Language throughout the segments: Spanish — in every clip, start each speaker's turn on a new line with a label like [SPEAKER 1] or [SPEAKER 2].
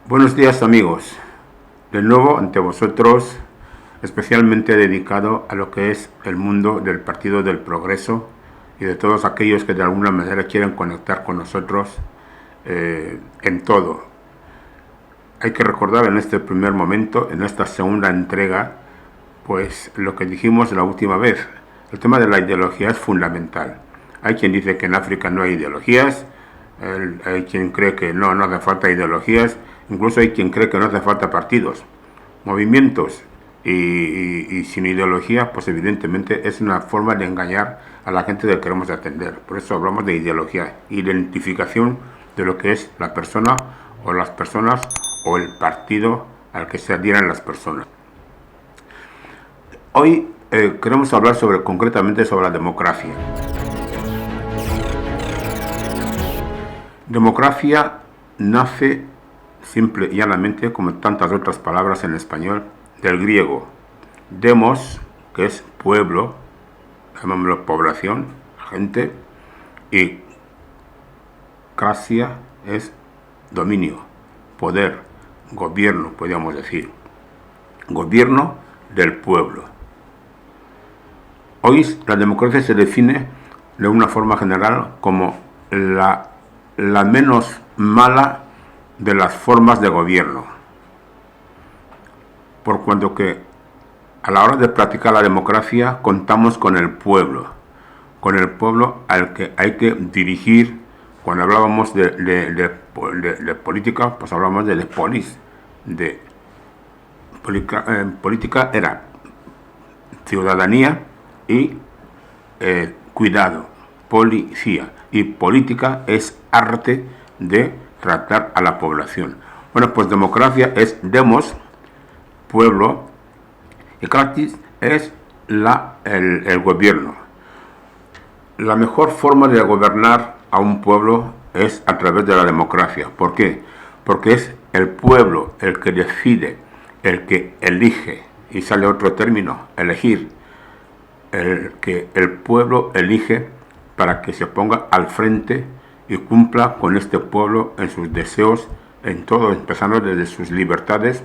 [SPEAKER 1] Buenos días, amigos, de nuevo ante vosotros, especialmente dedicado a lo que es el mundo del Partido del Progreso y de todos aquellos que de alguna manera quieren conectar con nosotros en todo. Hay que recordar en este primer momento, en esta segunda entrega, pues lo que dijimos la última vez. El tema de la ideología es fundamental. Hay quien dice que en África no hay ideologías, hay quien cree que no hace falta ideologías, incluso hay quien cree que no hace falta partidos, movimientos, y sin ideología, pues evidentemente es una forma de engañar a la gente que queremos atender. Por eso hablamos de ideología, identificación de lo que es la persona o las personas o el partido al que se adhieran las personas. Hoy queremos hablar concretamente sobre la democracia. Democracia nace simple y llanamente, como tantas otras palabras en español, del griego demos, que es pueblo, llamémoslo población, gente, y cracia es dominio, poder, gobierno, podríamos decir, gobierno del pueblo. Hoy la democracia se define de una forma general como la menos mala de las formas de gobierno, por cuanto que a la hora de practicar la democracia contamos con el pueblo al que hay que dirigir. Cuando hablábamos de política, pues hablamos de polis, política era ciudadanía y cuidado, policía, y política es arte de tratar a la población. Bueno, pues democracia es demos, pueblo, y kratis es el gobierno. La mejor forma de gobernar a un pueblo es a través de la democracia. ¿Por qué? Porque es el pueblo el que decide, el que elige, y sale otro término, elegir, el que el pueblo elige para que se ponga al frente y cumpla con este pueblo en sus deseos, en todo, empezando desde sus libertades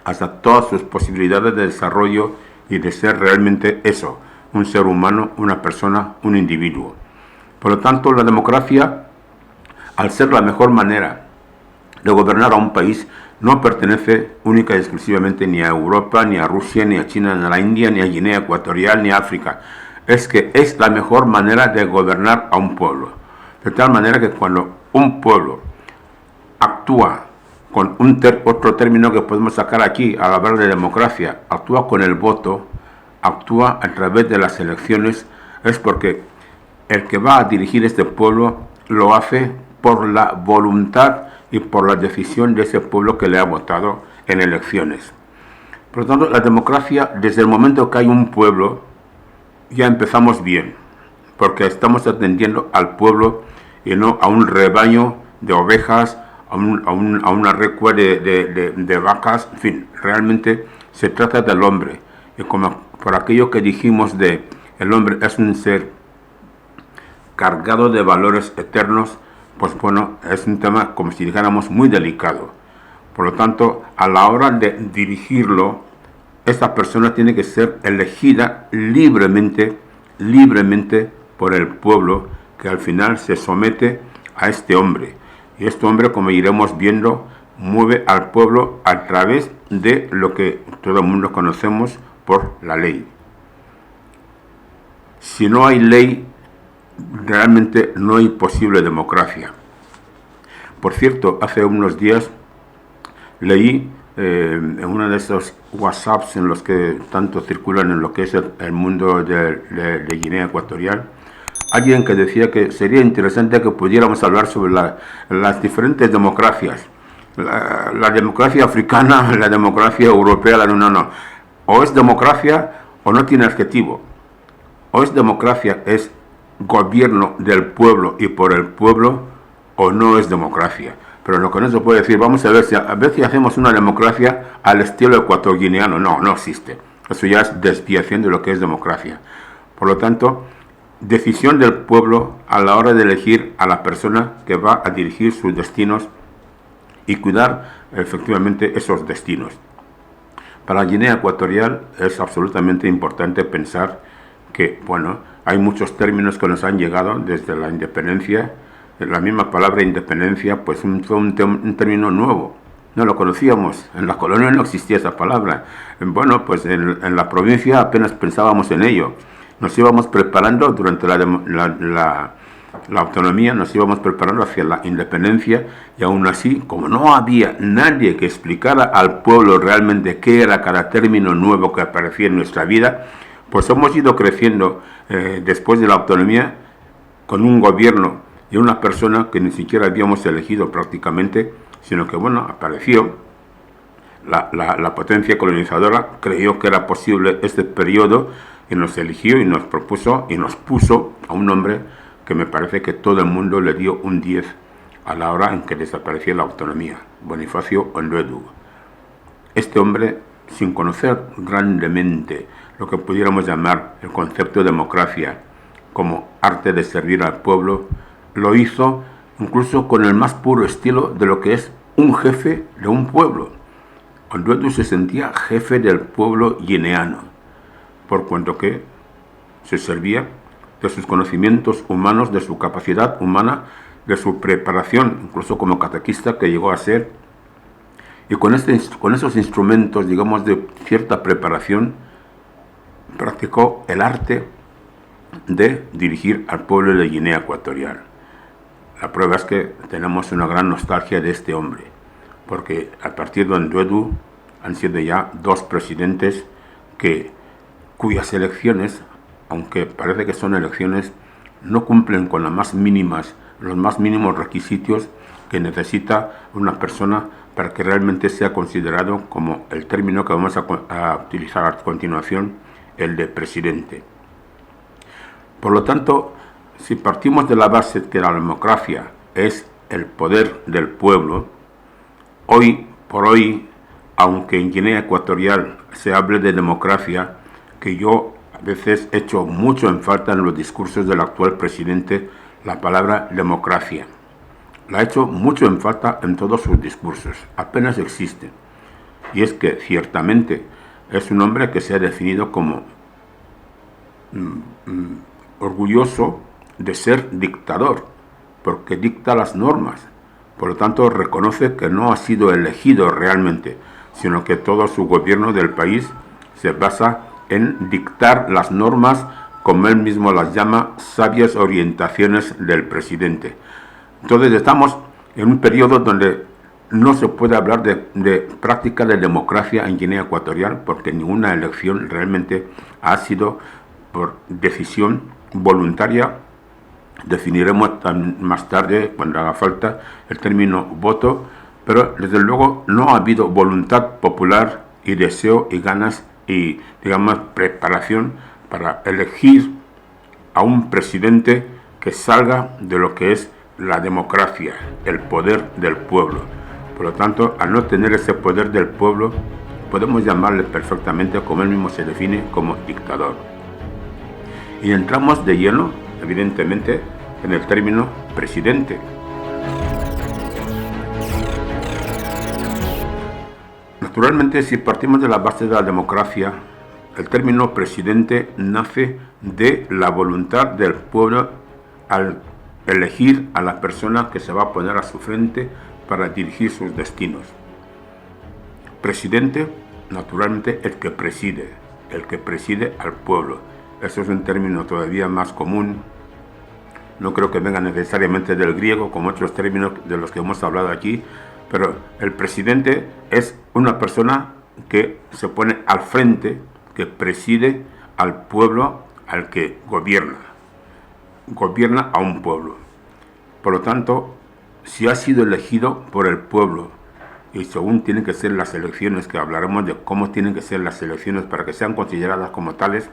[SPEAKER 1] hasta todas sus posibilidades de desarrollo y de ser realmente eso, un ser humano, una persona, un individuo. Por lo tanto, la democracia, al ser la mejor manera de gobernar a un país, no pertenece única y exclusivamente ni a Europa, ni a Rusia, ni a China, ni a la India, ni a Guinea Ecuatorial, ni a África. Es que es la mejor manera de gobernar a un pueblo. De tal manera que cuando un pueblo actúa con otro término que podemos sacar aquí al hablar de democracia, actúa con el voto, actúa a través de las elecciones, es porque el que va a dirigir este pueblo lo hace por la voluntad y por la decisión de ese pueblo que le ha votado en elecciones. Por lo tanto, la democracia, desde el momento que hay un pueblo, ya empezamos bien, porque estamos atendiendo al pueblo y no a un rebaño de ovejas, a una recua de vacas. En fin, realmente se trata del hombre, y como por aquello que dijimos de el hombre es un ser cargado de valores eternos, pues bueno, es un tema, como si dijéramos, muy delicado. Por lo tanto, a la hora de dirigirlo, esta persona tiene que ser elegida libremente por el pueblo, que al final se somete a este hombre. Y este hombre, como iremos viendo, mueve al pueblo a través de lo que todo el mundo conocemos por la ley. Si no hay ley, realmente no hay posible democracia. Por cierto, hace unos días leí en uno de esos WhatsApps en los que tanto circulan en lo que es el mundo de Guinea Ecuatorial, alguien que decía que sería interesante que pudiéramos hablar sobre las diferentes democracias. La democracia africana, la democracia europea, no. O es democracia o no tiene adjetivo. O es democracia, es gobierno del pueblo y por el pueblo, o no es democracia. Pero lo que no se puede decir, vamos a ver si hacemos una democracia al estilo ecuatoriano. No, no existe. Eso ya es desviación de lo que es democracia. Por lo tanto, decisión del pueblo a la hora de elegir a la persona que va a dirigir sus destinos y cuidar efectivamente esos destinos. Para Guinea Ecuatorial es absolutamente importante pensar que, bueno, hay muchos términos que nos han llegado desde la independencia. La misma palabra independencia, pues fue un término nuevo. No lo conocíamos, en la colonia no existía esa palabra. Bueno, pues en la provincia apenas pensábamos en ello. Nos íbamos preparando durante la autonomía, nos íbamos preparando hacia la independencia, y aún así, como no había nadie que explicara al pueblo realmente qué era cada término nuevo que aparecía en nuestra vida, pues hemos ido creciendo después de la autonomía con un gobierno y una persona que ni siquiera habíamos elegido prácticamente, sino que, bueno, apareció la potencia colonizadora, creyó que era posible este periodo y nos eligió y nos propuso y nos puso a un hombre que me parece que todo el mundo le dio un 10 a la hora en que desapareció la autonomía, Bonifacio Ondoedu. Este hombre, sin conocer grandemente lo que pudiéramos llamar el concepto de democracia como arte de servir al pueblo, lo hizo incluso con el más puro estilo de lo que es un jefe de un pueblo. Ondoedu se sentía jefe del pueblo guineano, por cuanto que se servía de sus conocimientos humanos, de su capacidad humana, de su preparación, incluso como catequista que llegó a ser, y con esos instrumentos, digamos, de cierta preparación, practicó el arte de dirigir al pueblo de Guinea Ecuatorial. La prueba es que tenemos una gran nostalgia de este hombre, porque a partir de Ondoedu han sido ya 2 presidentes cuyas elecciones, aunque parece que son elecciones, no cumplen con los más mínimos requisitos que necesita una persona para que realmente sea considerado como el término que vamos a utilizar a continuación, el de presidente. Por lo tanto, si partimos de la base que la democracia es el poder del pueblo, hoy por hoy, aunque en Guinea Ecuatorial se hable de democracia, que yo a veces echo mucho en falta en los discursos del actual presidente, la palabra democracia. La echo mucho en falta en todos sus discursos, apenas existe. Y es que ciertamente es un hombre que se ha definido como orgulloso de ser dictador, porque dicta las normas. Por lo tanto, reconoce que no ha sido elegido realmente, sino que todo su gobierno del país se basa en dictar las normas, como él mismo las llama, sabias orientaciones del presidente. Entonces estamos en un periodo donde no se puede hablar de práctica de democracia en Guinea Ecuatorial, porque ninguna elección realmente ha sido por decisión voluntaria. Definiremos más tarde, cuando haga falta, el término voto, pero desde luego no ha habido voluntad popular y deseo y ganas y, digamos, preparación para elegir a un presidente que salga de lo que es la democracia, el poder del pueblo. Por lo tanto, al no tener ese poder del pueblo, podemos llamarle perfectamente, como él mismo se define, como dictador. Y entramos de lleno, evidentemente, en el término presidente. Naturalmente, si partimos de la base de la democracia, el término presidente nace de la voluntad del pueblo al elegir a la persona que se va a poner a su frente para dirigir sus destinos. Presidente, naturalmente, el que preside al pueblo. Eso es un término todavía más común. No creo que venga necesariamente del griego, como otros términos de los que hemos hablado aquí, pero el presidente es una persona que se pone al frente, que preside al pueblo al que gobierna a un pueblo. Por lo tanto, si ha sido elegido por el pueblo, y según tienen que ser las elecciones, que hablaremos de cómo tienen que ser las elecciones para que sean consideradas como tales,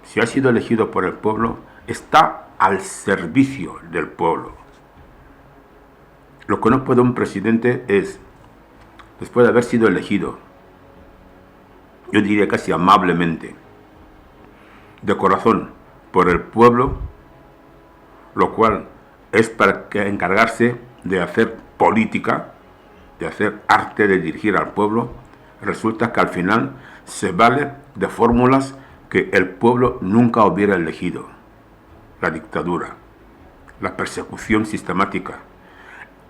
[SPEAKER 1] si ha sido elegido por el pueblo, está al servicio del pueblo. Lo que no puede un presidente es, después de haber sido elegido, yo diría casi amablemente, de corazón, por el pueblo, lo cual es para encargarse de hacer política, de hacer arte de dirigir al pueblo, resulta que al final se vale de fórmulas que el pueblo nunca hubiera elegido. La dictadura, la persecución sistemática,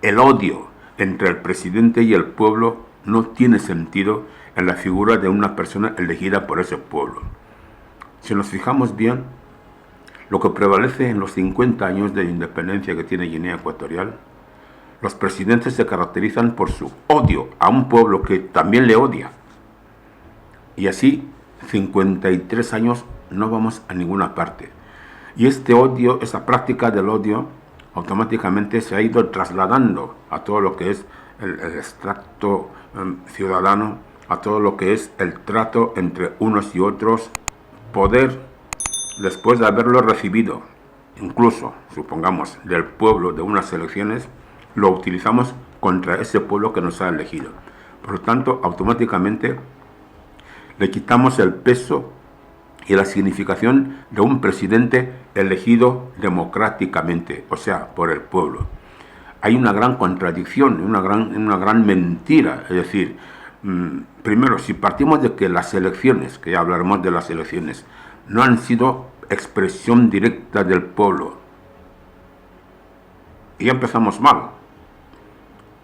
[SPEAKER 1] el odio entre el presidente y el pueblo no tiene sentido en la figura de una persona elegida por ese pueblo. Si nos fijamos bien, lo que prevalece en los 50 años de independencia que tiene Guinea Ecuatorial, los presidentes se caracterizan por su odio a un pueblo que también le odia. Y así, 53 años no vamos a ninguna parte. Y este odio, esa práctica del odio, automáticamente se ha ido trasladando a todo lo que es el extracto ciudadano, a todo lo que es el trato entre unos y otros, poder, después de haberlo recibido, incluso, supongamos, del pueblo de unas elecciones, lo utilizamos contra ese pueblo que nos ha elegido. Por lo tanto, automáticamente le quitamos el peso y la significación de un presidente elegido democráticamente, o sea, por el pueblo. Hay una gran contradicción, una gran mentira. Es decir, primero, si partimos de que las elecciones, que ya hablaremos de las elecciones, no han sido expresión directa del pueblo, y ya empezamos mal.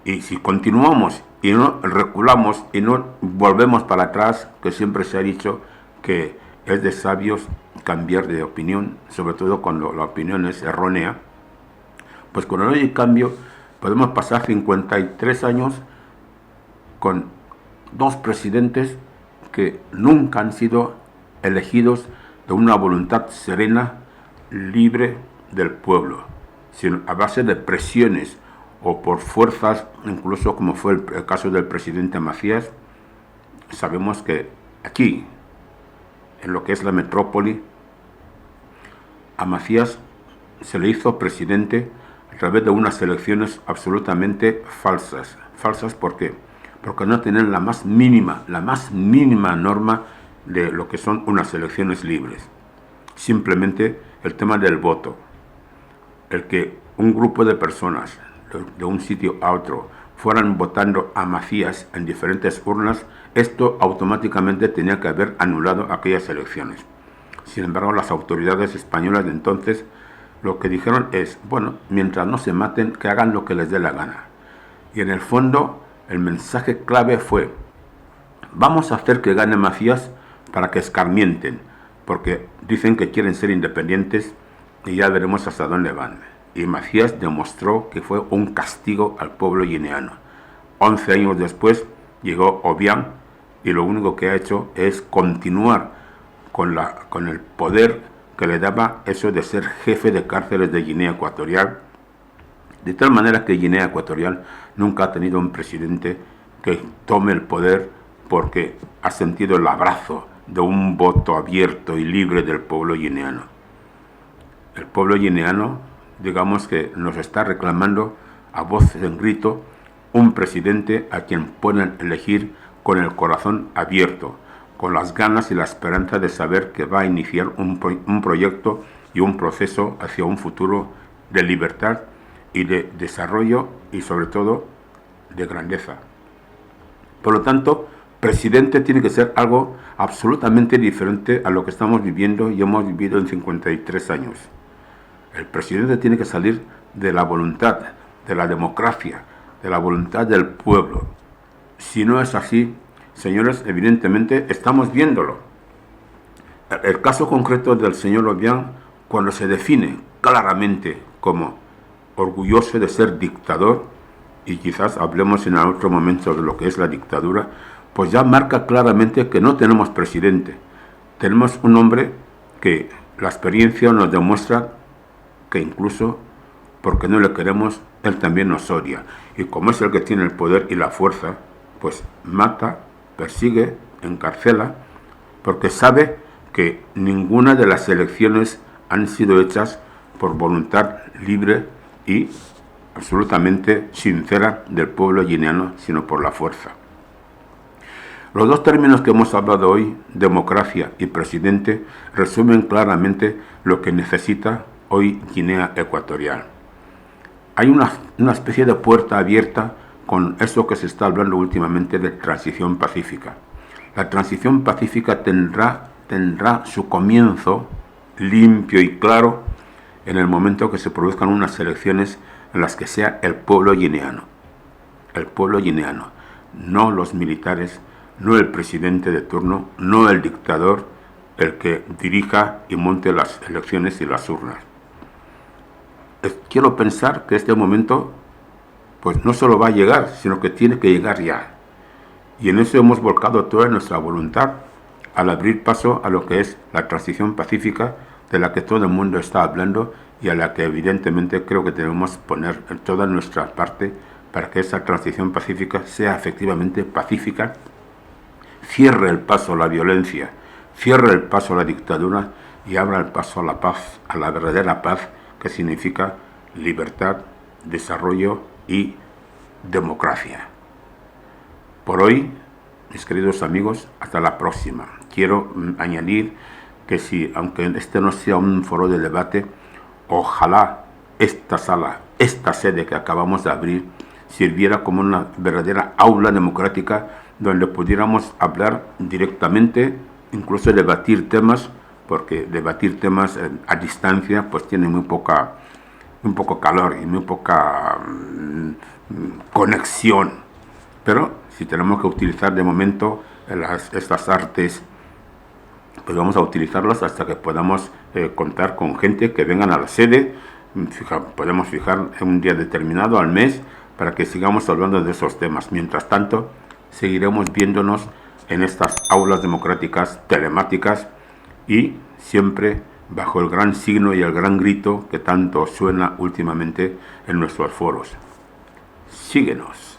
[SPEAKER 1] Y si continuamos y no reculamos y no volvemos para atrás, que siempre se ha dicho que es de sabios cambiar de opinión, sobre todo cuando la opinión es errónea, pues cuando no hay cambio podemos pasar 53 años con dos presidentes que nunca han sido elegidos de una voluntad serena, libre del pueblo, sino a base de presiones o por fuerzas, incluso como fue el caso del presidente Macías. Sabemos que aquí, en lo que es la metrópoli, a Macías se le hizo presidente a través de unas elecciones absolutamente falsas. ¿Falsas por qué? Porque no tienen la más mínima norma de lo que son unas elecciones libres. Simplemente el tema del voto. El que un grupo de personas de un sitio a otro fueran votando a Macías en diferentes urnas, esto automáticamente tenía que haber anulado aquellas elecciones. Sin embargo, las autoridades españolas de entonces lo que dijeron es, bueno, mientras no se maten, que hagan lo que les dé la gana. Y en el fondo, el mensaje clave fue, vamos a hacer que gane Macías para que escarmienten, porque dicen que quieren ser independientes y ya veremos hasta dónde van. Y Macías demostró que fue un castigo al pueblo guineano. 11 años después llegó Obiang y lo único que ha hecho es continuar con el poder que le daba eso de ser jefe de cárceles de Guinea Ecuatorial, de tal manera que Guinea Ecuatorial nunca ha tenido un presidente que tome el poder porque ha sentido el abrazo de un voto abierto y libre del pueblo guineano. El pueblo guineano, digamos que nos está reclamando a voz en grito un presidente a quien pueden elegir con el corazón abierto, con las ganas y la esperanza de saber que va a iniciar un proyecto y un proceso hacia un futuro de libertad y de desarrollo y sobre todo de grandeza. Por lo tanto, presidente tiene que ser algo absolutamente diferente a lo que estamos viviendo y hemos vivido en 53 años. El presidente tiene que salir de la voluntad, de la democracia, de la voluntad del pueblo. Si no es así, señores, evidentemente estamos viéndolo. El caso concreto del señor Obiang, cuando se define claramente como orgulloso de ser dictador, y quizás hablemos en otro momento de lo que es la dictadura, pues ya marca claramente que no tenemos presidente. Tenemos un hombre que la experiencia nos demuestra que incluso porque no le queremos, él también nos odia. Y como es el que tiene el poder y la fuerza, pues mata, persigue, encarcela, porque sabe que ninguna de las elecciones han sido hechas por voluntad libre y absolutamente sincera del pueblo guineano, sino por la fuerza. Los dos términos que hemos hablado hoy, democracia y presidente, resumen claramente lo que necesita hoy Guinea Ecuatorial. Hay una especie de puerta abierta con eso que se está hablando últimamente de transición pacífica. La transición pacífica tendrá su comienzo limpio y claro en el momento que se produzcan unas elecciones en las que sea el pueblo guineano, no los militares, no el presidente de turno, no el dictador, el que dirija y monte las elecciones y las urnas. Quiero pensar que este momento pues no solo va a llegar, sino que tiene que llegar ya. Y en eso hemos volcado toda nuestra voluntad al abrir paso a lo que es la transición pacífica de la que todo el mundo está hablando y a la que evidentemente creo que debemos poner toda nuestra parte para que esa transición pacífica sea efectivamente pacífica, cierre el paso a la violencia, cierre el paso a la dictadura y abra el paso a la paz, a la verdadera paz, que significa libertad, desarrollo y democracia. Por hoy, mis queridos amigos, hasta la próxima. Quiero añadir que si, aunque este no sea un foro de debate, ojalá esta sala, esta sede que acabamos de abrir, sirviera como una verdadera aula democrática donde pudiéramos hablar directamente, incluso debatir temas, porque debatir temas a distancia pues tiene muy poco calor y muy poca conexión. Pero si tenemos que utilizar de momento estas artes, pues vamos a utilizarlas hasta que podamos contar con gente que vengan a la sede. Podemos fijar en un día determinado al mes para que sigamos hablando de esos temas. Mientras tanto, seguiremos viéndonos en estas aulas democráticas telemáticas y siempre bajo el gran signo y el gran grito que tanto suena últimamente en nuestros foros. Síguenos.